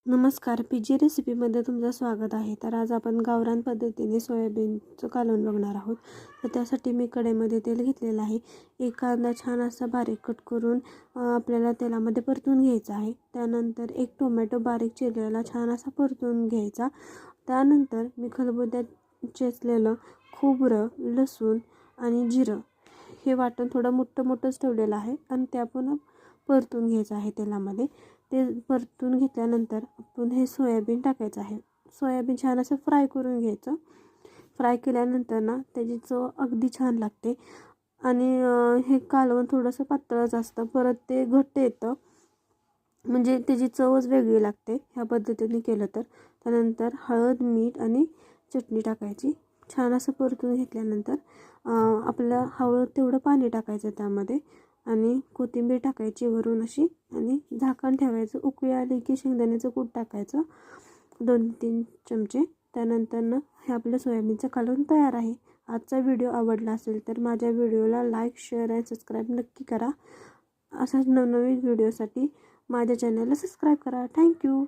नमस्कार, पीजी रेसिपीमध्ये तुमचं स्वागत आहे. तर आज आपण गावरान पद्धतीने सोयाबीनचं कालवण बघणार आहोत. तर त्यासाठी मी कढईमध्ये तेल घेतलेलं आहे. एक कांदा छान असा बारीक कट करून आपल्याला तेलामध्ये परतून घ्यायचा आहे. त्यानंतर एक टोमॅटो बारीक चिरलेला छान असा परतून घ्यायचा. त्यानंतर मी खलबत्त्यात चेचलेलं खोबरं, लसूण आणि जिरं हे वाटण थोडं मोठंच ठेवलेलं आहे आणि ते आपण परतून घ्यायचं आहे तेलामध्ये. ते परतून घेतल्यानंतर आपण हे सोयाबीन टाकायचं आहे. सोयाबीन छान असं फ्राय करून घ्यायचं. फ्राय केल्यानंतर ना त्याची चव अगदी छान लागते आणि हे कालवण थोडंसं पातळच असतं, परत ते घट्ट येतं, म्हणजे त्याची चवच वेगळी लागते ह्या पद्धतीने केलं तर. त्यानंतर हळद, मीठ आणि चटणी टाकायची. छान असं परतून घेतल्यानंतर आपल्याला हवं तेवढं पाणी टाकायचं त्यामध्ये आणि कोथिंबीर टाकायची वरून अशी आणि झाकण ठेवायचं. उकळी आली की शेंगदाण्याचं कूट टाकायचं 2-3 चमचे. त्यानंतर हे आपलं सोयाबीनचं कालवण तयार आहे. आजचा व्हिडिओ आवडला असेल तर माझ्या व्हिडिओला लाईक, शेअर आणि सबस्क्राईब नक्की करा. अशाच नवनवीन व्हिडिओसाठी माझ्या चॅनलला सबस्क्राईब करा. थँक्यू.